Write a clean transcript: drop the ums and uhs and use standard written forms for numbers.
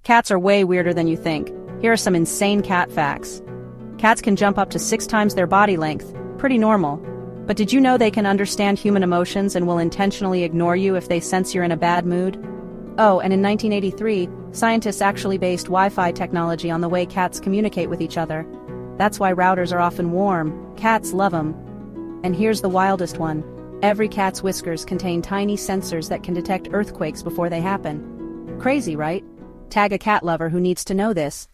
Cats are way weirder than you think. Here are some insane cat facts. Cats can jump up to 6 times their body length, pretty normal. But did you know they can understand human emotions and will intentionally ignore you if they sense you're in a bad mood? Oh, and in 1983, scientists actually based Wi-Fi technology on the way cats communicate with each other. That's why routers are often warm. Cats love them. And here's the wildest one. Every cat's whiskers contain tiny sensors that can detect earthquakes before they happen. Crazy, right? Tag a cat lover who needs to know this.